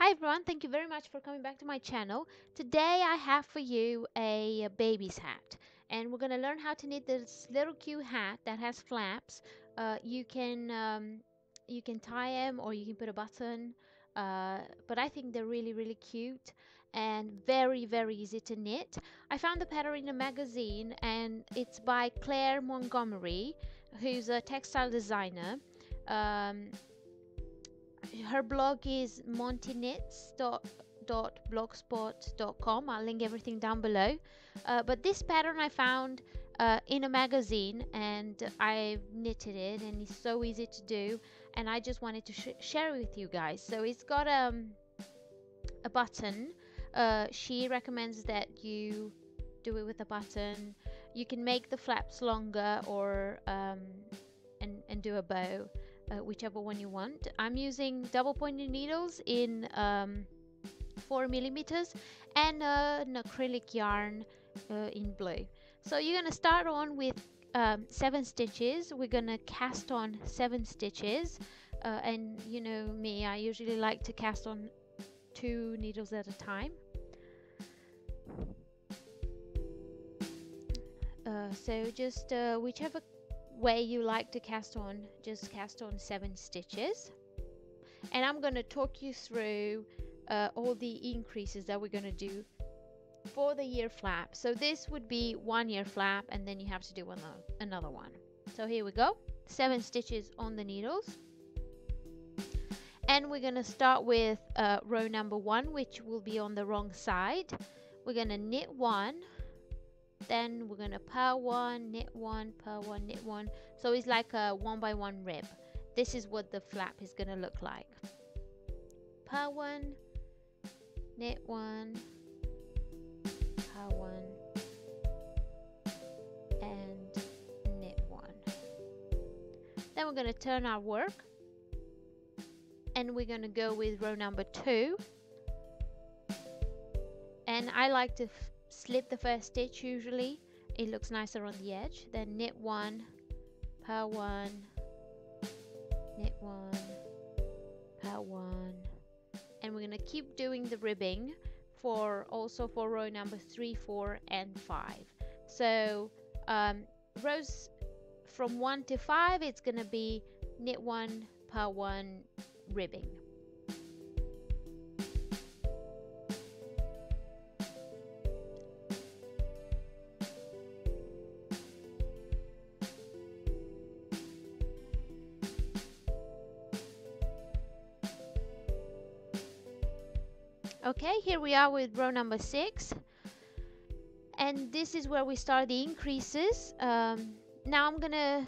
Hi everyone, thank you very much for coming back to my channel. Today I have for you a baby's hat, and we're going to learn how to knit this little cute hat that has flaps. You can tie them or you can put a button, but I think they're really cute and very easy to knit. I found the pattern in a magazine and it's by Claire Montgomery, who's a textile designer. Um, Her blog is montyknits.blogspot.com. I'll link everything down below. But this pattern I found in a magazine and I've knitted it, and it's so easy to do, and I just wanted to share it with you guys. So it's got a button. She recommends that you do it with a button. You can make the flaps longer or and do a bow, whichever one you want. I'm using double pointed needles in 4 millimeters and an acrylic yarn in blue. So you're gonna start on with 7 stitches. We're gonna cast on 7 stitches, and you know me, I usually like to cast on 2 needles at a time. So just whichever way you like to cast on, just cast on 7 stitches. And I'm going to talk you through all the increases that we're going to do for the ear flap. So this would be 1 ear flap, and then you have to do another one. So here we go, 7 stitches on the needles. And we're going to start with row number 1, which will be on the wrong side. We're going to knit 1, then we're going to purl 1, knit 1, purl 1, knit 1. So it's like a 1 by 1 rib. This is what the flap is going to look like. Purl 1, knit 1, purl 1, and knit 1. Then we're going to turn our work, and we're going to go with row number 2. And I like to slip the first stitch usually. It looks nicer on the edge. Then knit 1, purl 1, knit 1, purl 1. And we're going to keep doing the ribbing for row number 3, 4, and 5. So rows from 1 to 5, it's going to be knit 1, purl 1, ribbing. Okay, here we are with row number 6, and this is where we start the increases. Now I'm gonna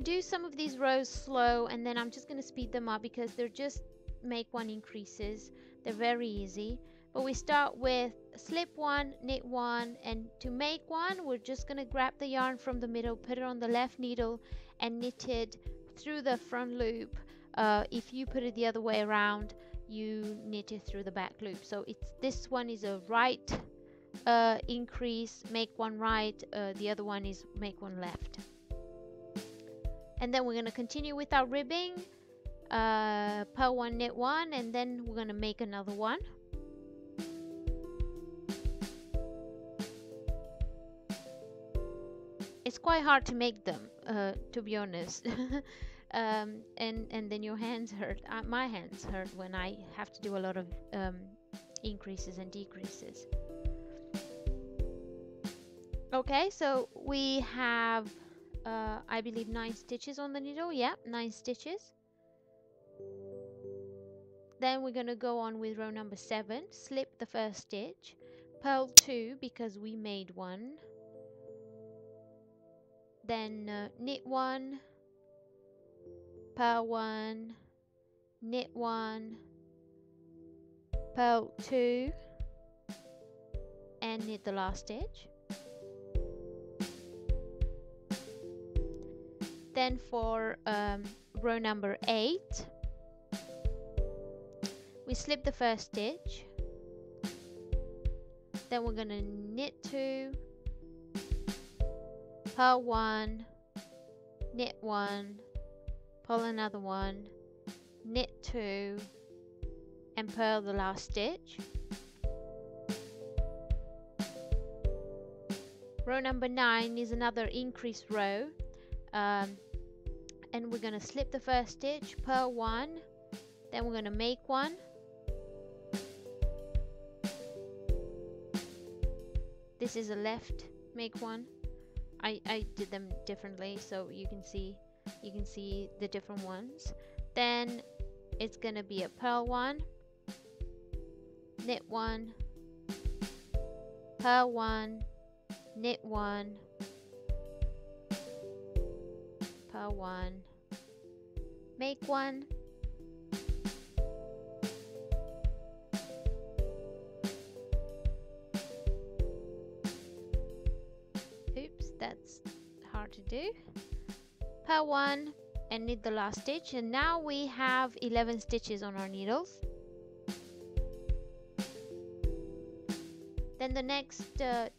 do some of these rows slow, and then I'm just gonna speed them up because they're just make 1 increases. They're very easy. But we start with slip 1, knit 1, and to make 1, we're just gonna grab the yarn from the middle, put it on the left needle, and knit it through the front loop. If you put it the other way around, you knit it through the back loop. So this one is a right increase, make 1 right, the other one is make 1 left. And then we're going to continue with our ribbing, purl 1, knit 1, and then we're going to make another one. It's quite hard to make them, to be honest. And then your hands hurt. My hands hurt when I have to do a lot of increases and decreases. Okay, so we have I believe 9 stitches on the needle. Yeah, 9 stitches. Then we're gonna go on with row number 7, slip the first stitch, purl 2 because we made 1, then knit 1, purl 1, knit 1, purl 2, and knit the last stitch. Then for row number 8, we slip the first stitch, then we're gonna knit 2, purl 1, knit 1, pull another one, knit 2, and purl the last stitch. Row number 9 is another increased row, and we're going to slip the first stitch, purl 1, then we're going to make 1, this is a left make 1. I did them differently so you can see the different ones. Then it's gonna be a purl 1, knit 1, purl 1, knit 1, purl 1, make 1, oops, that's hard to do, purl 1 and knit the last stitch, and now we have 11 stitches on our needles. Then the next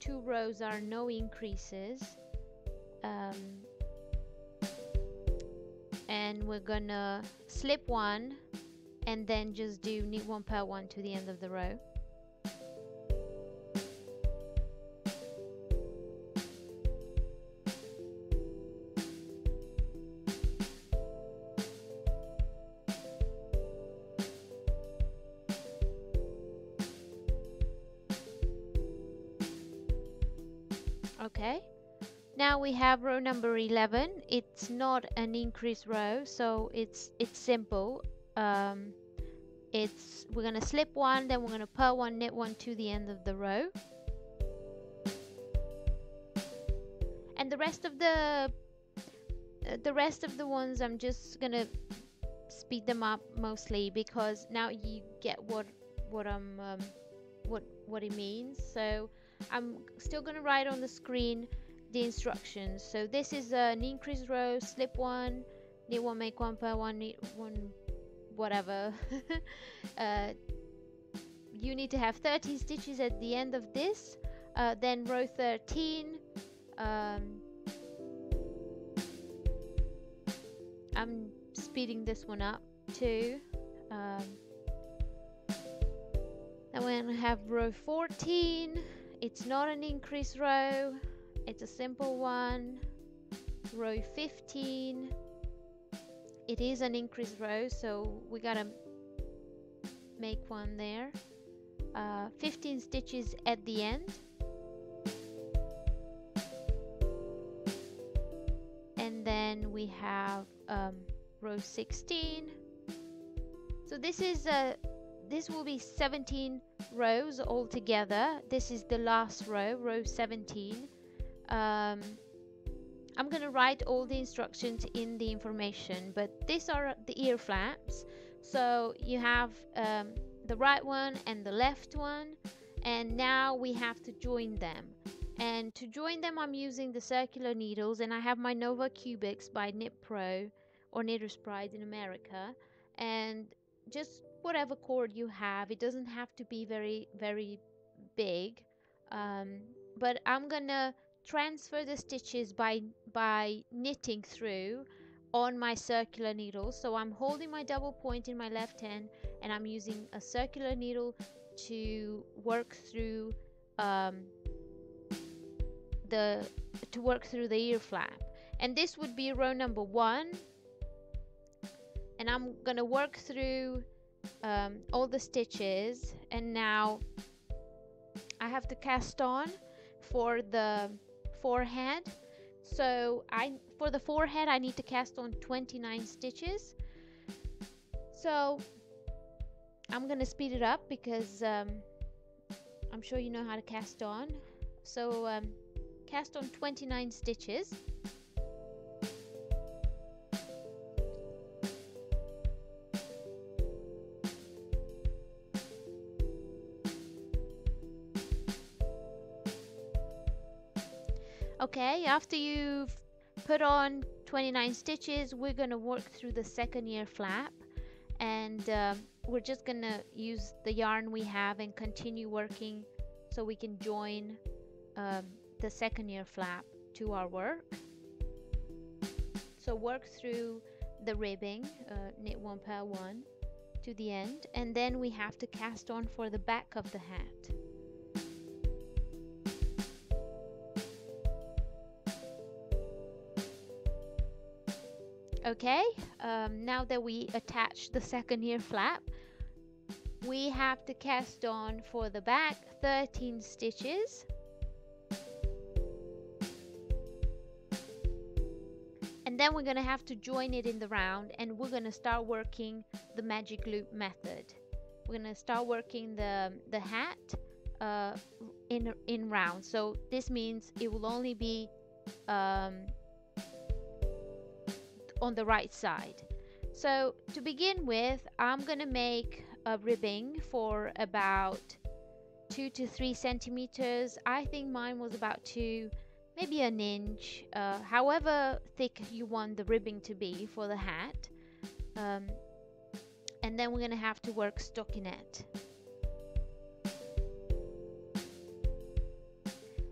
2 rows are no increases, and we're gonna slip 1 and then just do knit 1, purl 1 to the end of the row. Okay, now we have row number 11. It's not an increased row, so it's simple. We're gonna slip 1, then we're gonna purl 1, knit 1 to the end of the row, and the rest of the ones I'm just gonna speed them up mostly because now you get what it means. So I'm still going to write on the screen the instructions. So this is an increased row, slip 1, knit 1, make 1, purl 1, knit 1, whatever. You need to have 13 stitches at the end of this. Then row 13, I'm speeding this one up too. Then we're going to have row 14. It's not an increased row, it's a simple one. Row 15, it is an increased row, so we gotta make one there. 15 stitches at the end, and then we have row 16. So this will be 17 rows all together. This is the last row, row 17. I'm going to write all the instructions in the information, but these are the ear flaps. So you have the right one and the left one, and now we have to join them. And to join them, I'm using the circular needles, and I have my Nova Cubics by Knit Pro or Knitter's Pride in America, and just whatever cord you have. It doesn't have to be very big, but I'm gonna transfer the stitches by knitting through on my circular needle. So I'm holding my double point in my left hand, and I'm using a circular needle to work through the ear flap. And this would be row number 1, and I'm gonna work through all the stitches. And now I have to cast on for the forehead. So for the forehead I need to cast on 29 stitches. So I'm gonna speed it up because I'm sure you know how to cast on. So cast on 29 stitches. Okay, after you've put on 29 stitches, we're going to work through the second ear flap, and we're just going to use the yarn we have and continue working so we can join the second ear flap to our work. So work through the ribbing, knit 1, purl 1, to the end, and then we have to cast on for the back of the hat. Okay, now that we attach the second ear flap, we have to cast on for the back 13 stitches. And then we're going to have to join it in the round, and we're going to start working the magic loop method. We're going to start working the hat in rounds. So this means it will only be on the right side. So to begin with, I'm gonna make a ribbing for about 2 to 3 centimeters. I think mine was about 2, maybe an inch, however thick you want the ribbing to be for the hat. And then we're gonna have to work stockinette.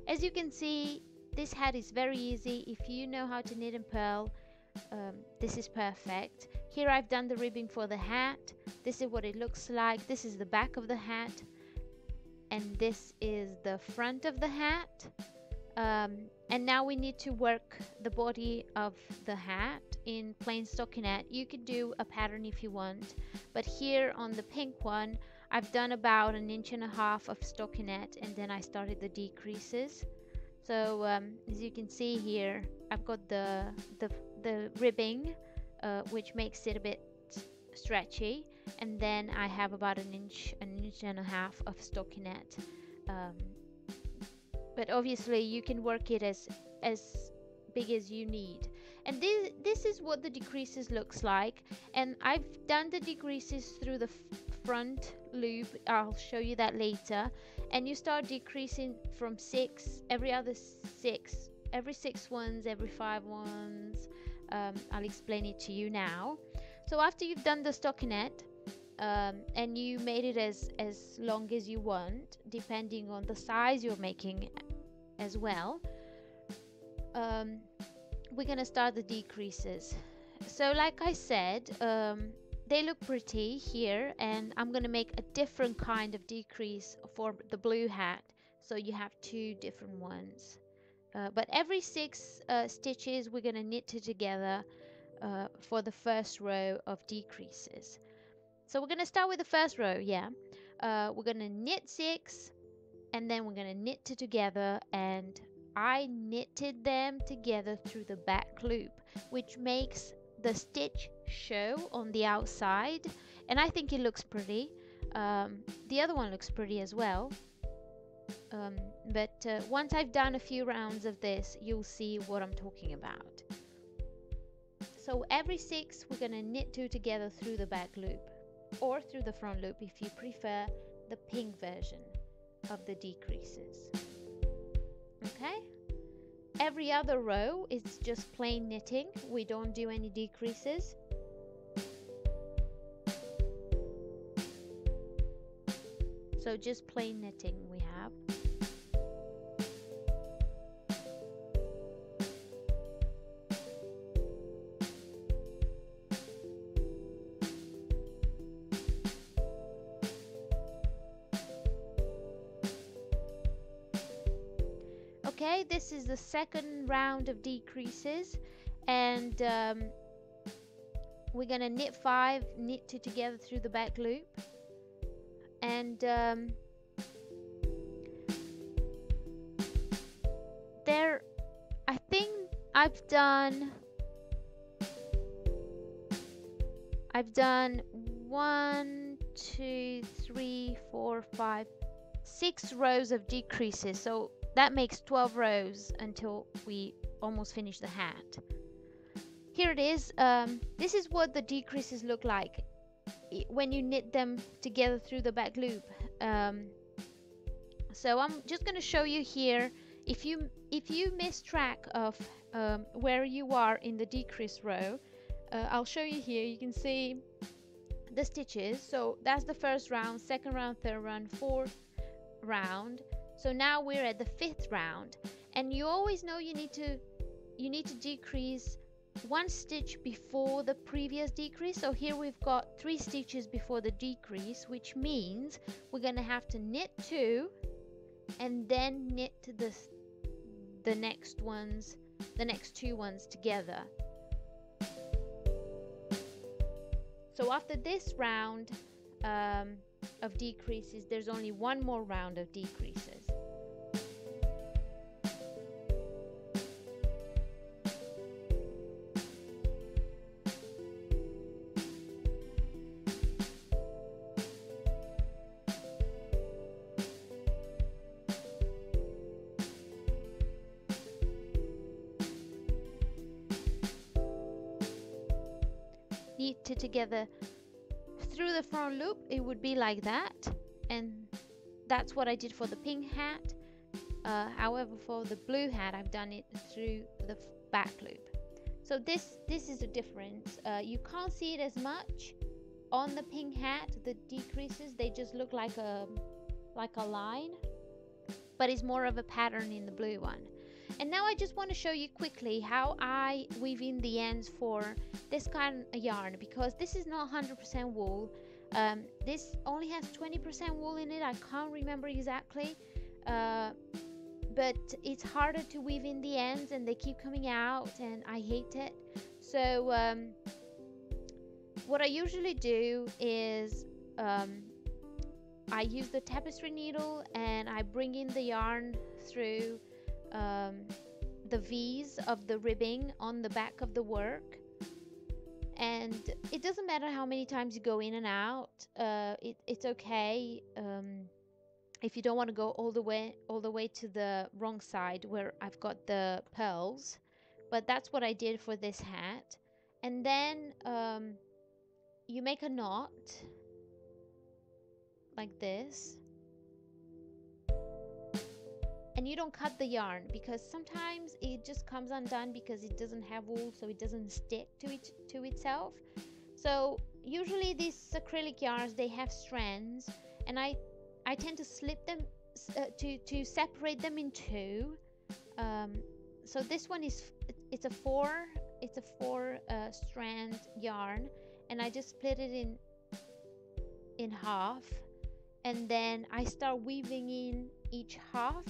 As you can see, this hat is very easy. If you know how to knit and purl, this is perfect. Here I've done the ribbing for the hat. This is what it looks like. This is the back of the hat, and this is the front of the hat. And now we need to work the body of the hat in plain stockinette. You could do a pattern if you want, but here on the pink one, I've done about 1.5 inches of stockinette, and then I started the decreases. So as you can see here, I've got the ribbing, which makes it a bit stretchy, and then I have about 1 inch, 1.5 inches of stockinette. But obviously you can work it as big as you need. And this is what the decreases looks like, and I've done the decreases through the front loop. I'll show you that later. And you start decreasing from 6, every 6 ones, every 5 ones. I'll explain it to you now. So after you've done the stockinette, and you made it as long as you want, depending on the size you're making as well, we're gonna start the decreases. So like I said, they look pretty here, and I'm gonna make a different kind of decrease for the blue hat, so you have 2 different ones. But every 6 stitches we're gonna knit it together for the first row of decreases. So we're gonna start with the first row. We're gonna knit 6, and then we're gonna knit it together, and I knitted them together through the back loop, which makes the stitch show on the outside, and I think it looks pretty. The other one looks pretty as well. But once I've done a few rounds of this, you'll see what I'm talking about. So every 6 we're gonna knit 2 together through the back loop, or through the front loop if you prefer the pink version of the decreases. Okay, every other row is just plain knitting. We don't do any decreases. So just plain knitting we have. Okay, this is the second round of decreases, and we're gonna knit 5, knit 2 together through the back loop, and there, I think I've done 1, 2, 3, 4, 5, 6 rows of decreases. So that makes 12 rows until we almost finish the hat. Here it is. This is what the decreases look like when you knit them together through the back loop. So I'm just going to show you here. If you miss track of where you are in the decrease row, I'll show you here. You can see the stitches. So that's the first round, second round, third round, fourth round. So now we're at the 5th round, and you always know you need to decrease one stitch before the previous decrease. So here we've got 3 stitches before the decrease, which means we're going to have to knit 2 and then knit the next ones, the next 2 ones together. So after this round of decreases, there's only one more round of decreases. Knit it together through the front loop, it would be like that, and that's what I did for the pink hat. However, for the blue hat, I've done it through the back loop. So this is a difference. You can't see it as much on the pink hat. The decreases, they just look like a line, but it's more of a pattern in the blue one. And now I just want to show you quickly how I weave in the ends for this kind of yarn, because this is not 100% wool. This only has 20% wool in it. I can't remember exactly, but it's harder to weave in the ends and they keep coming out and I hate it. So what I usually do is I use the tapestry needle and I bring in the yarn through the V's of the ribbing on the back of the work, and it doesn't matter how many times you go in and out. It's okay if you don't want to go all the way to the wrong side where I've got the pearls, but that's what I did for this hat. And then you make a knot like this. And you don't cut the yarn, because sometimes it just comes undone because it doesn't have wool, so it doesn't stick to itself. So usually these acrylic yarns, they have strands, and I tend to slip them to separate them in 2. So this one is it's a 4 strand yarn, and I just split it in half, and then I start weaving in each half.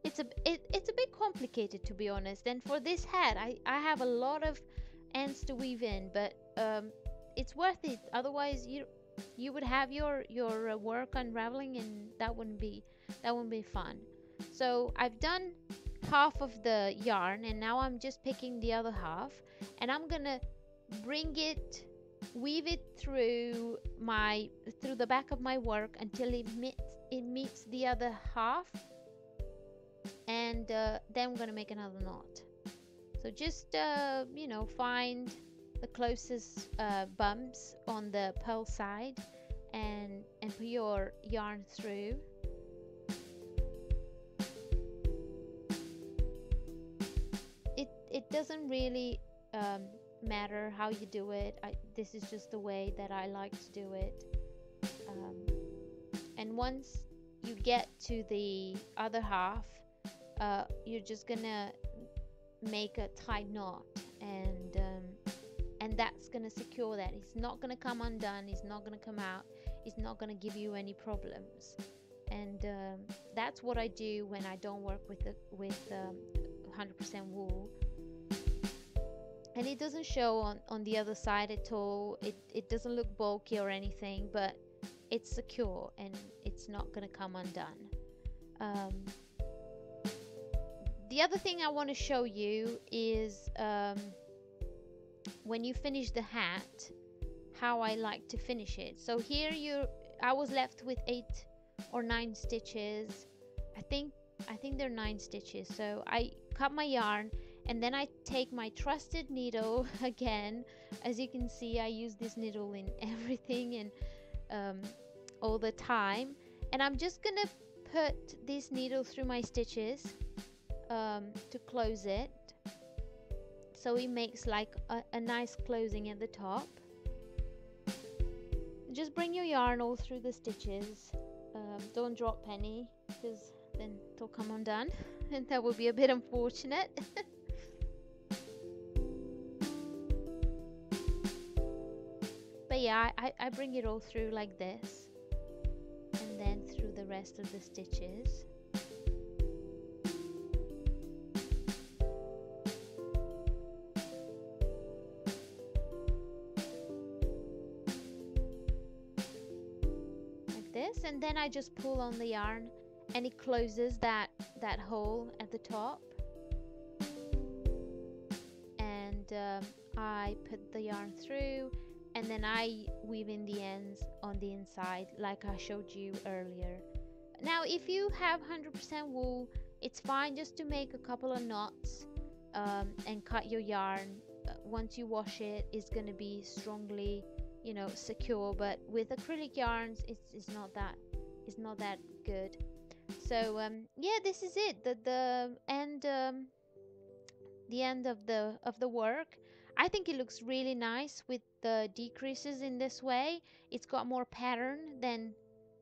It's a bit complicated, to be honest, and for this hat I have a lot of ends to weave in, but it's worth it. Otherwise you would have your work unraveling, and that wouldn't be fun. So I've done half of the yarn, and now I'm just picking the other half, and I'm gonna weave it through the back of my work until it meets the other half, and then we're gonna make another knot. So just find the closest bumps on the pearl side and put your yarn through. It doesn't really matter how you do it. This is just the way that I like to do it. And once you get to the other half, you're just gonna make a tight knot, and that's gonna secure that. It's not gonna come undone, it's not gonna come out, it's not gonna give you any problems. And that's what I do when I don't work with 100% wool. And it doesn't show on the other side at all. It doesn't look bulky or anything, but it's secure and it's not gonna come undone. The other thing I want to show you is when you finish the hat, how I like to finish it. So here I was left with 8 or 9 stitches. I think they're 9 stitches. So I cut my yarn, and then I take my trusted needle again. As you can see, I use this needle in everything and all the time. And I'm just gonna put this needle through my stitches to close it, so it makes like a nice closing at the top. Just bring your yarn all through the stitches. Don't drop any, because then it'll come undone. and that would be a bit unfortunate. But yeah, I bring it all through like this, and then through the rest of the stitches. Like this, and then I just pull on the yarn and it closes that hole at the top. And I put the yarn through, and then I weave in the ends on the inside like I showed you earlier. Now if you have 100% wool, it's fine just to make a couple of knots and cut your yarn. Once you wash it, it's going to be strongly, you know, secure, but with acrylic yarns it's not that good. So yeah, this is it, the end, the end of the work. I think it looks really nice with the decreases in this way. It's got more pattern than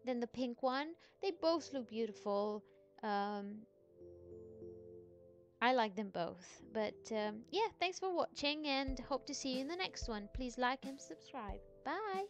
the pink one. They both look beautiful. um, I like them both. But yeah, thanks for watching and hope to see you in the next one. Please like and subscribe. Bye.